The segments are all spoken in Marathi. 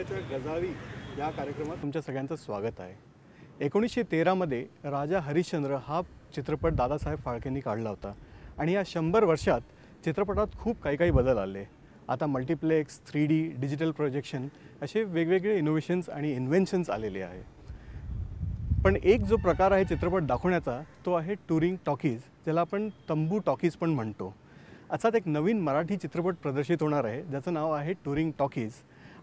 सिनेमायाच्या गजावी या कार्यक्रमात तुमच्या सगळ्यांचं स्वागत आहे। 1913 मध्ये राजा हरिश्चंद्र हा चित्रपट दादासाहेब फाळकेंनी काढला होता आणि या 100 वर्षात चित्रपटात खूप काही बदल आले। आता मल्टीप्लेक्स, 3D, डिजिटल प्रोजेक्शन असे वेगवेगळे इनोव्हेशन्स आणि इन्व्हेन्शन्स आलेले आहे। पण एक जो प्रकार आहे चित्रपट दाखवण्याचा तो आहे टूरिंग टॉकीज, ज्याला आपण तंबू टॉकीज पण म्हणतो। असाच एक नवीन मराठी चित्रपट प्रदर्शित होणार आहे ज्याचं नाव आहे टूरिंग टॉकीज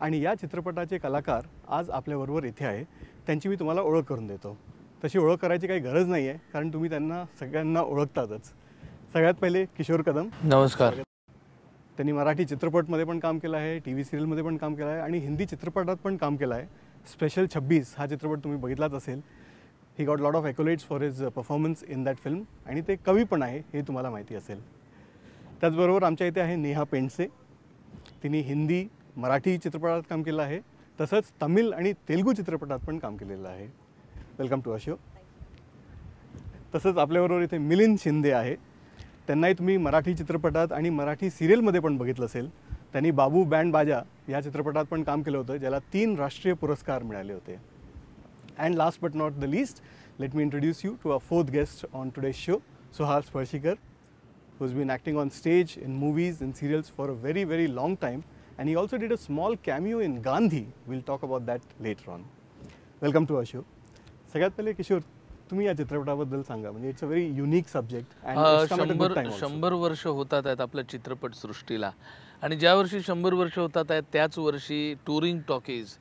आणि या चित्रपटाचे कलाकार आज आपल्याबरोबर इथे आहे। त्यांची मी तुम्हाला ओळख करून देतो। तशी ओळख करायची काही गरज नाही आहे कारण तुम्ही त्यांना सगळ्यांना ओळखतातच। सगळ्यात पहिले किशोर कदम, नमस्कार। त्यांनी मराठी चित्रपटमध्ये पण काम केलं आहे, टीव्ही सिरियलमध्ये पण काम केलं आहे आणि हिंदी चित्रपटात पण काम केलं आहे। स्पेशल 26 हा चित्रपट तुम्ही बघितलाच असेल। He got lot of accolades for his performance in that film आणि ते कवी पण आहे हे तुम्हाला माहिती असेल। त्याचबरोबर आमच्या इथे आहे नेहा पेंडसे। तिने हिंदी, मराठी चित्रपटात काम केलं आहे, तसंच तमिळ आणि तेलुगू चित्रपटात पण काम केलेलं आहे। वेलकम टू अशो। तसंच आपल्याबरोबर इथे मिलिंद शिंदे आहे। त्यांनाही तुम्ही मराठी चित्रपटात आणि मराठी सिरियलमध्ये पण बघितलं असेल। त्यांनी बाबू बँड बाजा या चित्रपटात पण काम केलं होतं, ज्याला 3 राष्ट्रीय पुरस्कार मिळाले होते। And last but not the least, let me introduce you to a fourth guest on today's show, Suhas Sparshikar, who's been acting on stage, in movies, in serials for a very, very long time. And he also did a small cameo in Gandhi. We'll talk about that later on. Welcome to our show. सगळ्यात पहिले किशोर, तुम्ही या चित्रपटाबद्दल सांगा। म्हणजे it's a very unique subject and it's come at a good time also. 100 वर्ष होतात आहेत आपल्या चित्रपट सृष्टीला आणि ज्या वर्षी 100 वर्ष होतात आहेत त्याच वर्षी टूरिंग टॉकीज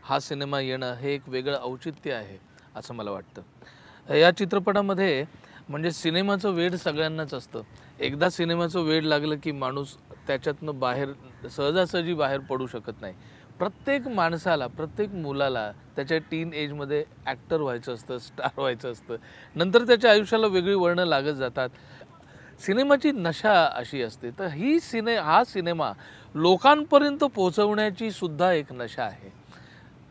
हा सिनेमा येणं हे एक वेगळं औचित्य आहे असं मला वाटतं। या चित्रपटामध्ये म्हणजे सिनेमाचं वेड सगळ्यांनाच असतं। एकदा सिनेमाचं वेड लागलं की माणूस त्याच्यातनं बाहेर सहजासहजी बाहेर पडू शकत नाही। प्रत्येक माणसाला, प्रत्येक मुलाला त्याच्या टीन एजमध्ये ॲक्टर व्हायचं असतं, स्टार व्हायचं असतं। नंतर त्याच्या आयुष्याला वेगळी वळणं लागत जातात। सिनेमाची नशा अशी असते। तर हा सिनेमा लोकांपर्यंत पोहोचवण्याची सुद्धा एक नशा आहे।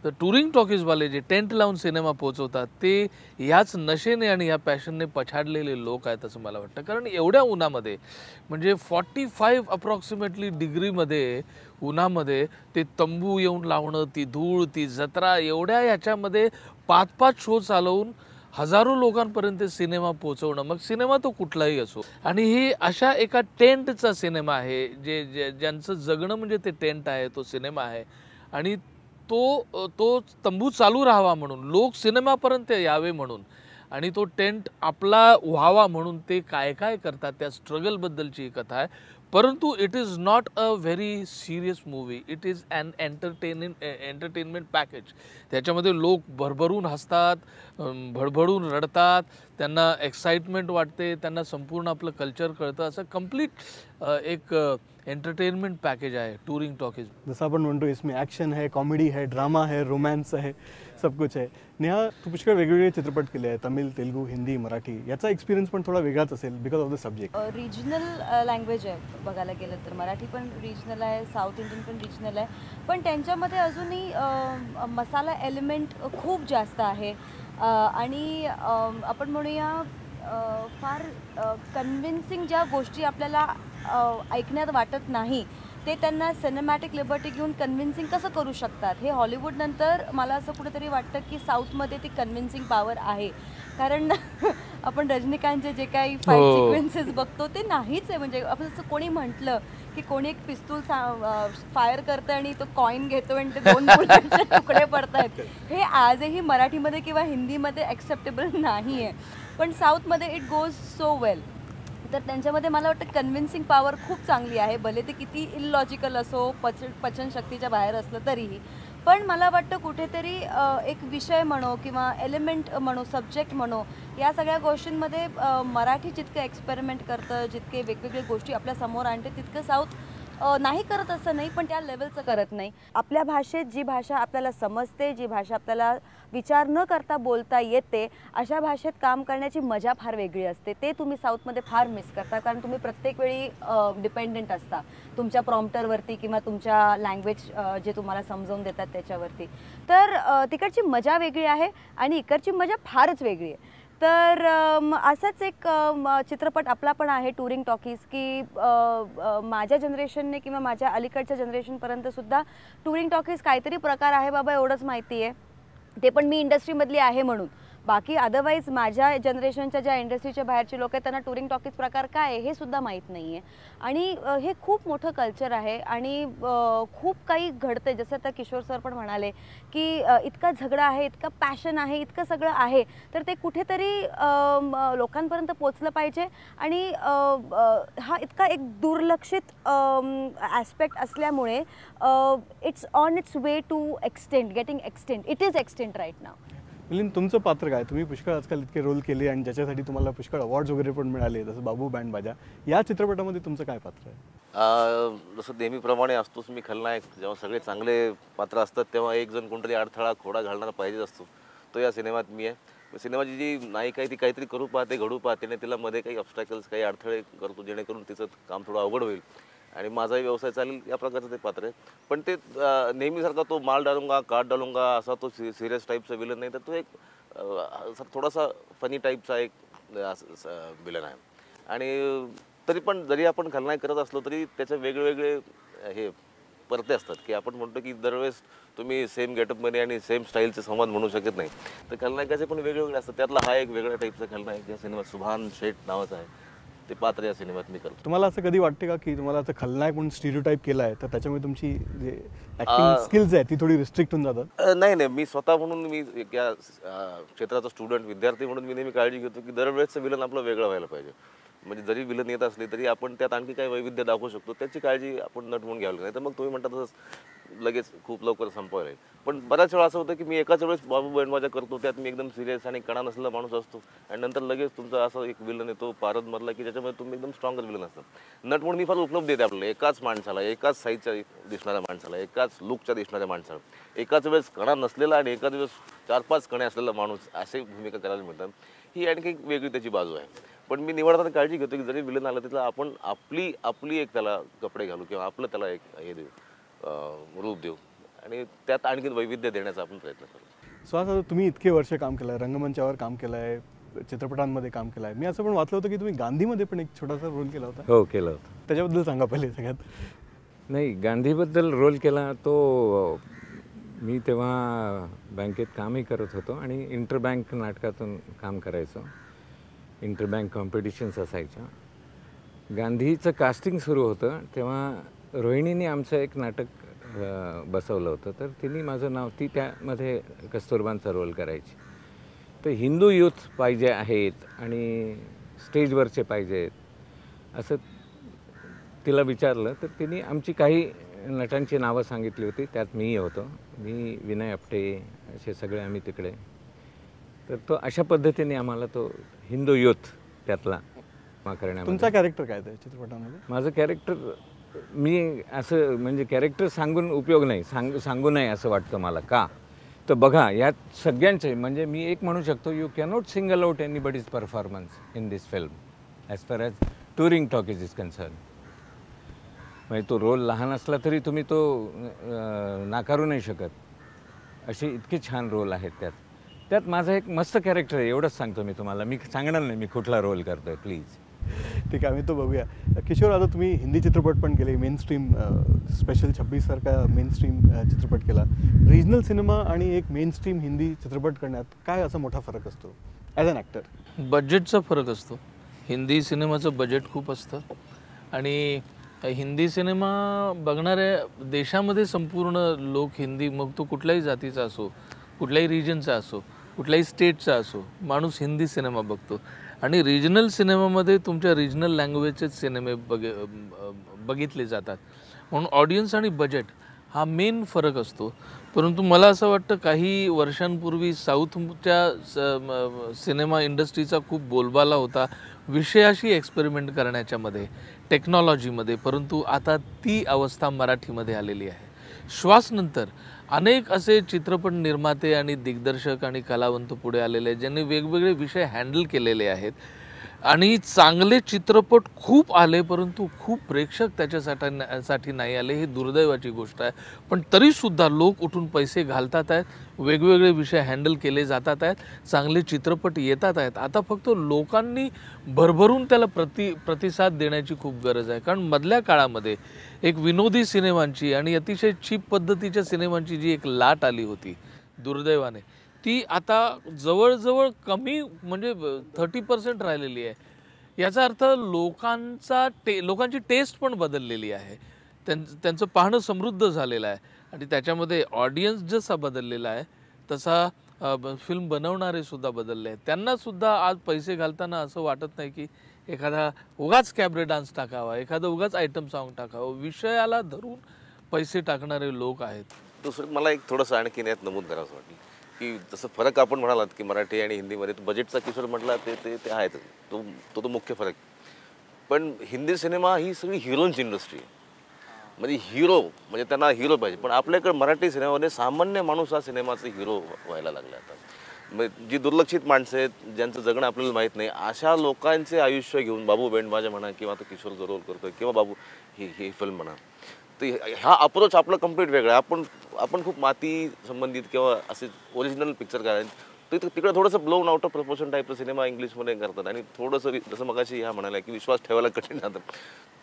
तर टूरिंग टॉकीजवाले जे टेंट लावून सिनेमा पोहोचवतात ते याच नशेने आणि या पॅशनने पछाडलेले लोक आहेत असं मला वाटतं। कारण एवढ्या उन्हामध्ये म्हणजे 45 अप्रॉक्सिमेटली डिग्रीमध्ये उन्हामध्ये ते तंबू येऊन लावणं, ती धूळ, ती जत्रा, एवढ्या याच्यामध्ये 5-5 शो चालवून हजारो लोकांपर्यंत सिनेमा पोहोचवणं, मग सिनेमा तो कुठलाही असो। आणि ही अशा एका टेंटचा सिनेमा आहे ज्यांचं जगणं म्हणजे ते टेंट आहे, तो सिनेमा आहे। आणि तो तंबू चालू राहावा म्हणून, लोक सिनेमापर्यंत यावे म्हणून आणि तो टेंट आपला व्हावा म्हणून ते काय काय करतात त्या स्ट्रगलबद्दलची ही कथा आहे। परंतु it is not a very serious movie, it is an entertainment package. त्याच्यामध्ये लोक भरभरून हसतात, भडभडून रडतात, त्यांना एक्साइटमेंट वाटते, त्यांना संपूर्ण आपलं कल्चर कळतं, असं कंप्लीट एक एंटरटेनमेंट पैकेज है टूरिंग टॉकीज। जैसा अपन म्हणतो इसमें एक्शन है, कॉमेडी है, ड्रामा है, रोमांस है, सब कुछ है। नेहा, तू पुष्कळ वेगवेगळे चित्रपट केले आहेत, तमिळ, तेलुगू, हिंदी, मराठी। याचा एक्सपिरियन्स पण थोडा वेगळाच असेल because of the subject. Regional language आहे बघायला गेलं तर मराठी पण रिजनल आहे, साऊथ इंडियन पण रिजनल आहे, पण त्यांच्यामध्ये अजूनही मसाला एलिमेंट खूप जास्त आहे आणि आपण म्हणूया फार कन्व्हिन्सिंग ज्या गोष्टी आपल्याला ऐकण्यात वाटत नाही ते त्यांना सिनेमॅटिक लिबर्टी घेऊन कन्व्हिन्सिंग कसं करू शकतात। हे हॉलिवूड नंतर मला असं कुठेतरी वाटतं की साऊथमध्ये ती कन्व्हिन्सिंग पॉवर आहे। कारण आपण रजनीकांतचे जे काही फाईट सिक्वेन्सेस बघतो ते नाहीच आहे। म्हणजे आपण असं कोणी म्हटलं की कोणी एक पिस्तूल फायर करतं आणि तो कॉईन घेतो आणि ते 2 बुलेटचे तुकडे पडतात, हे आजही मराठीमध्ये किंवा हिंदीमध्ये ॲक्सेप्टेबल नाही आहे। पण साऊथमध्ये इट गोज सो वेल। तर त्यांच्यामध्ये मला वाटतं कन्व्हिन्सिंग पॉवर खूप चांगली आहे, भले ते किती इलॉजिकल असो, पचनशक्तीच्या बाहेर असलं तरीही। पण मला वाटतं कुठेतरी एक विषय म्हणो किंवा एलिमेंट म्हणो, सब्जेक्ट म्हणो, या सगळ्या गोष्टींमध्ये मराठी जितकं एक्सपेरिमेंट करतं, जितके वेगवेगळे गोष्टी आपल्या समोर आणते, तितकं साऊथ नाही करत असं नाही, पण त्या लेवलचं करत नाही। आपल्या भाषेत जी भाषा आपल्याला समजते, जी भाषा आपल्याला विचार न करता बोलता येते, अशा भाषेत काम करण्याची मजा फार वेगळी असते। ते तुम्ही साऊथमध्ये फार मिस करता कारण तुम्ही प्रत्येक वेळी डिपेंडेंट असता तुमच्या प्रॉम्प्टरवरती किंवा तुमच्या लँग्वेज जे तुम्हाला समजावून देतात त्याच्यावरती। तर तिकडची मजा वेगळी आहे आणि इकडची मजा फारच वेगळी आहे। तर असाच एक चित्रपट आपला पण आहे टुरिंग टॉकीज, की माझ्या जनरेशनने किंवा माझ्या अलीकडच्या जनरेशनपर्यंतसुद्धा टुरिंग टॉकीज काहीतरी प्रकार आहे बाबा एवढंच माहिती आहे, ते पण मी इंडस्ट्रीमधली आहे म्हणून. बाकी अदरवाईज माझ्या जनरेशनच्या ज्या इंडस्ट्रीच्या बाहेरचे लोक आहेत त्यांना टुरिंग टॉकीज प्रकार काय आहे हे सुद्धा माहीत नाही आहे. आणि हे खूप मोठं कल्चर आहे आणि खूप काही घडतं. जसं आता किशोर सर पण म्हणाले की इतका झगडा आहे, इतका पॅशन आहे, इतकं सगळं आहे, तर ते कुठेतरी लोकांपर्यंत पोचलं पाहिजे. आणि हा इतका एक दुर्लक्षित ॲस्पेक्ट असल्यामुळे it's on its way to getting extend. It is extend right now. Milind, तुमचं पात्र काय? तुम्ही पुष्कळ आजकाल इतके रोल केले आणि ज्याच्यासाठी तुम्हाला पुष्कळ अवॉर्ड्स वगैरे पण मिळाले, जसं बाबू बँड बाजा. या चित्रपटामध्ये तुमचं काय पात्र आहे? जसं नेहमीप्रमाणे असतोच मी खलनायक. जेव्हा सगळे चांगले पात्र असतात तेव्हा एक जण कोणतरी अडथळा खोडा घालणारा पाहिजेच असतो. तो या सिनेमात मी आहे. सिनेमाची जी नायिका आहे ती काहीतरी करू पाहते, घडू पाहते आणि तिला मध्ये काही ऑब्स्टॅकल्स, काही अडथळे करतो जेणेकरून तिचं काम थोडं अवघड होईल आणि माझाही व्यवसाय चालेल, या प्रकारचं ते पात्र आहे. पण ते नेहमीसारखा तो माल डालूंगा काट डालूंगा असा तो सिरियस टाईपचा विलन नाही, तर तो एक थोडासा फनी टाईपचा एक विलन आहे. आणि तरी पण जरी आपण खलनायक करत असलो तरी त्याचे वेगवेगळे हे परते असतात, की आपण म्हणतो की दरवेळेस तुम्ही सेम गेटअपमध्ये आणि सेम स्टाईलचे संवाद म्हणू शकत नाही. तर खलनायकाचे पण वेगवेगळे असतात. त्यातला हा एक वेगळ्या टाईपचा खलनायक या सिनेमात सुभान शेठ नावाचा आहे, ते पात्र या सिनेमात मी करतो. तुम्हाला असं कधी वाटते का की तुम्हाला असं खलनायक म्हणून स्टिरियोटाईप केला आहे तर त्याच्यामुळे तुमची जे ॲक्टिंग स्किल्स आहेत ती थोडी रिस्ट्रिक्ट होऊन जातात? नाही, मी स्वतः म्हणून मी या क्षेत्राचा स्टुडंट विद्यार्थी म्हणून मी नेहमी काळजी घेतो की दरवेळेचं विलन आपलं वेगळं व्हायला पाहिजे. म्हणजे जरी विलन येत असली तरी आपण त्यात आणखी काही वैविध्य दाखवू शकतो, त्याची काळजी आपण नटवून घ्यावी. नाही तर मग तुम्ही म्हणता तसंच लगेच खूप लवकर संपवायला येईल. पण बऱ्याच वेळा असं होतं की मी एकाच वेळेस बाबू बँडबाजा करतो, त्यात मी एकदम सिरियस आणि कणा नसलेला माणूस असतो आणि नंतर लगेच तुमचा असं एक विलन येतो पारदमधला की ज्याच्यामध्ये तुम्ही एकदम स्ट्रॉंगच विलन असतात. नट म्हणून मी फार उपलब्ध येते आपल्याला, एकाच माणसाला, एकाच साईजच्या दिसणाऱ्या माणसाला, एकाच लुकच्या दिसणाऱ्या माणसाला, एकाच वेळेस कणा नसलेला आणि एकाच वेळेस 4-5 कणे असलेला माणूस, अशी भूमिका करायला मिळतात. ही आणखी एक वेगळी त्याची बाजू आहे. पण मी निवडताना काळजी घेतो की जरी विलन आलं तिथला आपण आपली एक त्याला कपडे घालू किंवा आपलं त्याला एक हे देऊ, रूप देऊ आणि त्यात आणखी वैविध्य देण्याचा आपण प्रयत्न करू. सो आता तुम्ही इतके वर्ष काम केलं आहे, रंगमंचावर काम केलं आहे, चित्रपटांमध्ये काम केलं आहे. मी असं पण वाचलं होतं की तुम्ही गांधीमध्ये पण एक छोटासा रोल केला होता. हो, केलं होतं. त्याच्याबद्दल सांगा पहिले सगळ्यात. नाही, गांधीबद्दल रोल केला तो मी तेव्हा बँकेत कामही करत होतो आणि इंटरबँक नाटकातून काम करायचो. इंटरबँक कॉम्पिटिशन्स असायच्या. गांधीचं कास्टिंग सुरू होतं तेव्हा रोहिणीने आमचं एक नाटक बसवलं होतं, तर तिने माझं नाव, ती त्यामध्ये कस्तुरबांचा रोल करायची. तर हिंदू यूथ पाहिजे आहेत आणि स्टेजवरचे पाहिजे आहेत असं तिला विचारलं, तर तिने आमची काही नटांची नावं सांगितली होती. त्यात मीही होतो, मी, विनय आपटे, असे सगळे आम्ही तिकडे. तर तो अशा पद्धतीने आम्हाला तो हिंदू यूथ त्यातला करण्यामध्ये. तुमचा कॅरेक्टर काय त्या चित्रपटामध्ये? माझं कॅरेक्टर, मी असं म्हणजे कॅरेक्टर सांगून उपयोग नाही, सांगू नये असं वाटतं मला. का तर बघा, यात सगळ्यांचे, म्हणजे मी एक म्हणू शकतो, you cannot single out anybody's performance in this film as far as touring talkies is concern. म्हणजे तो रोल लहान असला तरी तुम्ही तो नाकारू नाही शकत, असे इतके छान रोल आहेत त्यात. त्यात माझं एक मस्त कॅरेक्टर आहे, एवढंच सांगतो मी तुम्हाला. मी सांगणार नाही मी कुठला रोल करतो आहे, प्लीज. ठीक आहे, आम्ही तो बघूया. किशोर, आता तुम्ही हिंदी चित्रपट पण केले, मेन स्ट्रीम स्पेशल 26 सारखा मेन स्ट्रीम चित्रपट केला. रिजनल सिनेमा आणि एक मेन स्ट्रीम हिंदी चित्रपट करण्यात काय असा मोठा फरक असतो ॲज अन ॲक्टर? बजेटचा फरक असतो. हिंदी सिनेमाचं बजेट खूप असतं आणि हिंदी सिनेमा बघणाऱ्या देशामध्ये संपूर्ण लोक हिंदी, मग तो कुठल्याही जातीचा असो, कुठल्याही रिजनचा असो, कुठल्याही स्टेटचा असो, माणूस हिंदी सिनेमा बघतो. आणि रिजनल सिनेमामध्ये तुमच्या रिजनल लँग्वेजचेच सिनेमे बघितले जातात. म्हणून ऑडियन्स आणि बजेट हा मेन फरक असतो. परंतु मला असं वाटतं काही वर्षांपूर्वी साऊथच्या सिनेमा इंडस्ट्रीचा खूप बोलबाला होता विषयाशी एक्सपेरिमेंट करण्याच्यामध्ये, टेक्नॉलॉजीमध्ये. परंतु आता ती अवस्था मराठीमध्ये आलेली आहे. श्वासनंतर अनेक असे चित्रपट निर्माते आणि दिग्दर्शक आणि कलावंत पुढे आलेले आहेत ज्यांनी वेगवेगळे विषय हँडल केलेले आहेत. आणि चांगले चित्रपट खूप आले परंतु खूप प्रेक्षक त्याच्यासाठी नाही आले, ही दुर्दैवाची गोष्ट आहे. पण तरीसुद्धा लोक उठून पैसे घालतात आहेत, वेगवेगळे विषय हँडल केले जातात आहेत, चांगले चित्रपट येतात आहेत. आता फक्त लोकांनी भरभरून त्याला प्रतिसाद देण्याची खूप गरज आहे. कारण मधल्या काळामध्ये एक विनोदी सिनेमांची आणि अतिशय चीप पद्धतीच्या सिनेमांची जी एक लाट आली होती दुर्दैवाने, ती आता जवळजवळ कमी म्हणजे 30% राहिलेली आहे. याचा अर्थ लोकांची टेस्ट पण बदललेली आहे. त्यांचं पाहणं समृद्ध झालेलं आहे आणि त्याच्यामध्ये ऑडियन्स जसा बदललेला आहे तसा फिल्म बनवणारे सुद्धा बदलले आहेत. त्यांनासुद्धा आज पैसे घालताना असं वाटत नाही की एखादा उगाच कॅबरे डान्स टाकावा, एखादा उगाच आयटम सॉन्ग टाकावं. विषयाला धरून पैसे टाकणारे लोक आहेत. दुसरं मला एक थोडंसं आणखीन यात नमूद करावंसं वाटलं की जसं फरक आपण म्हणालात की मराठी आणि हिंदीमध्ये बजेटचा किशोर म्हटला ते आहेच, तो मुख्य फरक. पण हिंदी सिनेमा ही सगळी हिरोंची इंडस्ट्री आहे. म्हणजे हिरो म्हणजे त्यांना हिरो पाहिजे. पण आपल्याकडे मराठी सिनेमामध्ये सामान्य माणूस हा सिनेमाचा हिरो व्हायला लागला आता. मग जी दुर्लक्षित माणसं आहेत, ज्यांचं जगणं आपल्याला माहीत नाही, अशा लोकांचे आयुष्य घेऊन बाबू बेंडबाजा म्हणा किंवा आता किशोर जो रोल करतोय किंवा बाबू ही फिल्म म्हणा, तर हा अप्रोच आपला कम्प्लीट वेगळा आहे. आपण खूप माती संबंधित किंवा असे ओरिजिनल पिक्चर करायचे तिकडे थोडंसं ब्लोन आउट ऑफ प्रपोर्शन टाईपचं सिनेमा इंग्लिशमध्ये करतात आणि थोडंसं जसं मगाशी ह्या म्हणाल्या की विश्वास ठेवायला कठीण जातं.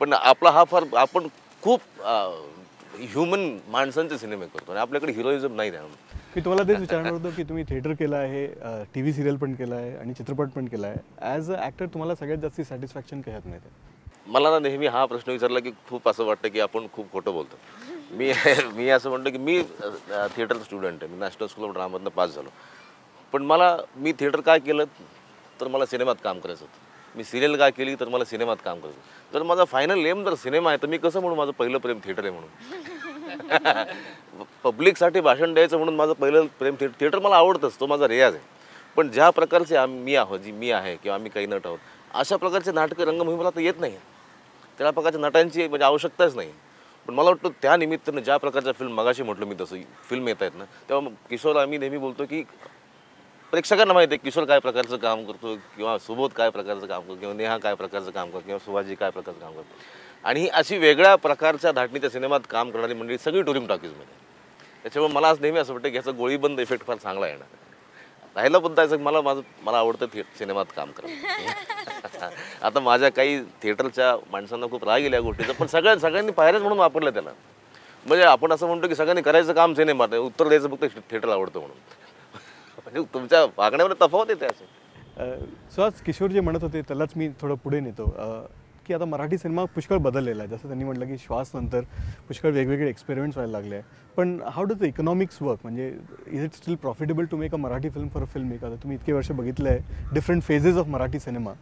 पण आपला हा फार आपण खूप ह्युमन माणसांचे सिनेमे करतो आणि आपल्याकडे हिरोइझम नाही त्यामुळे. मी तुम्हाला तेच विचारणार होतो की तुम्ही थिएटर केलं आहे, टी व्ही सिरियल पण केलं आहे आणि चित्रपट पण केला आहे. ॲज अ ॲक्टर तुम्हाला सगळ्यात जास्त सॅटिस्फॅक्शन कशात मिळतं? मला ना नेहमी हा प्रश्न विचारला की खूप असं वाटतं की आपण खूप खोटं बोलतो. मी असं म्हणतो की मी थिएटरचा स्टुडंट आहे. मी नॅशनल स्कूल ऑफ ड्रामामधनं पास झालो. पण मी थिएटर काय केलं तर मला सिनेमात काम करायचं होतं. मी सिरियल काय केली तर मला सिनेमात काम करायचं होतं. तर माझा फायनल एम जर सिनेमा आहे तर मी कसं म्हणू माझं पहिलं प्रेम थिएटर आहे म्हणून. पब्लिकसाठी भाषण द्यायचं म्हणून माझं पहिलं प्रेम थिएटर मला आवडतंच, तो माझा रियाज आहे. पण ज्या प्रकारचे मी आहोत, मी आहे किंवा आम्ही काही नट आहोत, अशा प्रकारचे नाटकं रंगभूमीला तर येत नाही. त्या प्रकारच्या नटांची म्हणजे आवश्यकताच नाही. पण मला वाटतं त्या निमित्तानं ज्या प्रकारच्या फिल्म मगाशी म्हटलं मी तसं फिल्म येत आहेत ना, तेव्हा किशोर आम्ही नेहमी बोलतो की प्रेक्षकांना माहिती आहे किशोर काय प्रकारचं काम करतो किंवा सुबोध काय प्रकारचं काम करतो किंवा नेहा काय प्रकारचं काम करतो किंवा सुभाषजी काय प्रकारचं काम करतो. आणि ही अशी वेगळ्या प्रकारच्या धाटणीच्या सिनेमात काम करणारी मंडळी सगळी टुरिंग टॉकीजमध्ये. त्याच्यामुळे मला आज नेहमी असं वाटतं की याचा गोळीबंद इफेक्ट फार चांगला येणार. राहिला मुद्दा मला आवडतं सिनेमात काम करणं. आता माझ्या काही थिएटरच्या माणसांना खूप राग गेल्या गोष्टीचा, पण सगळ्यांनी पायऱ्याच म्हणून वापरलं त्याला. म्हणजे आपण असं म्हणतो की सगळ्यांनी करायचं काम सिनेमात, उत्तर द्यायचं फक्त थिएटर आवडतं म्हणून. म्हणजे तुमच्या वागण्यामध्ये तफावत येते असं. सो आज किशोर जे म्हणत होते त्यालाच मी थोडं पुढे नेतो की आता मराठी सिनेमा पुष्कळ बदललेला आहे. जसं त्यांनी म्हटलं की श्वासनंतर पुष्कळ वेगवेगळे एक्सपेरिमेंट्स व्हायला लागले आहे. पण how does the economics work? म्हणजे is it still profitable to make a Marathi film for a film maker? तुम्ही इतके वर्ष बघितलं आहे different phases of Marathi cinema.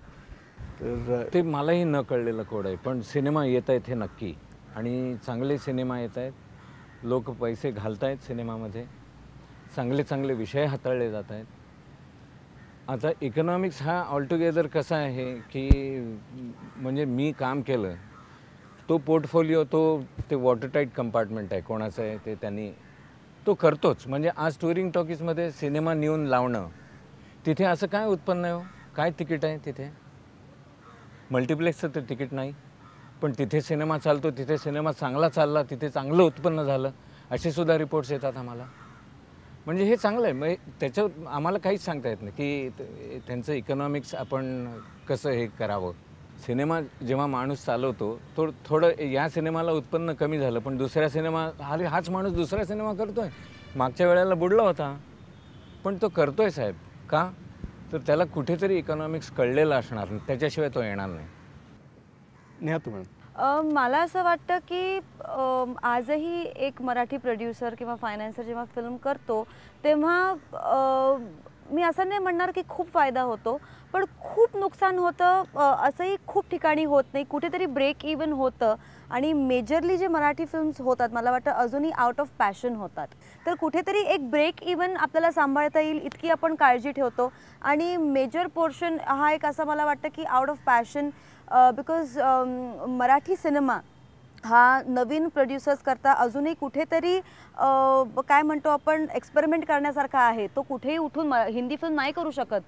तर ते मलाही न कळलेलं कोड आहे. पण सिनेमा येत आहेत हे नक्की, आणि चांगले सिनेमा येत आहेत. लोक पैसे घालत आहेत सिनेमामध्ये, चांगले चांगले विषय हाताळले जात आहेत. आता इकॉनॉमिक्स हा ऑलटुगेदर कसा आहे की म्हणजे मी काम केलं तो पोर्टफोलिओ ते वॉटरटाईट कंपार्टमेंट आहे, कोणाचं आहे ते त्यांनी तो करतोच. म्हणजे आज टुरिंग टॉकीजमध्ये सिनेमा नेऊन लावणं, तिथे असं काय उत्पन्न आहे हो? काय तिकीट आहे तिथे? मल्टिप्लेक्सचं तर तिकीट नाही, पण तिथे सिनेमा चालतो, तिथे सिनेमा चांगला चालला, तिथे चांगलं उत्पन्न झालं, असे सुद्धा रिपोर्ट्स येतात आम्हाला. म्हणजे हे चांगलं आहे. म्हणजे त्याच्यावर आम्हाला काहीच सांगता येत नाही की त्यांचं इकॉनॉमिक्स आपण कसं हे करावं. सिनेमा जेव्हा माणूस चालवतो थोडं या सिनेमाला उत्पन्न कमी झालं, पण दुसऱ्या सिनेमा हाच माणूस दुसरा सिनेमा करतो आहे. मागच्या वेळेला बुडला होता, पण तो करतो आहे साहेब. का? तर त्याला कुठेतरी इकॉनॉमिक्स कळलेलं असणार, त्याच्याशिवाय तो येणार नाही. नेहा तुम्ही मला असं वाटतं की आजही एक मराठी प्रोड्युसर किंवा फायनान्सर जेव्हा फिल्म करतो तेव्हा मी असं नाही म्हणणार की खूप फायदा होतो, पण खूप नुकसान होतं असंही खूप ठिकाणी होत नाही. कुठेतरी ब्रेक इवन होतं. आणि मेजरली जे मराठी फिल्म्स होतात मला वाटतं अजूनही आउट ऑफ पॅशन होतात. तर कुठेतरी एक ब्रेक इवन आपल्याला सांभाळता येईल इतकी आपण काळजी ठेवतो. आणि मेजर पोर्शन हा एक असं मला वाटतं की out of passion, because Marathi cinema हा नवीन प्रोड्युसर्स करता अजूनही कुठेतरी काय म्हणतो आपण एक्सपेरिमेंट करण्यासारखा आहे. तो कुठेही उठून हिंदी फिल्म नाही करू शकत.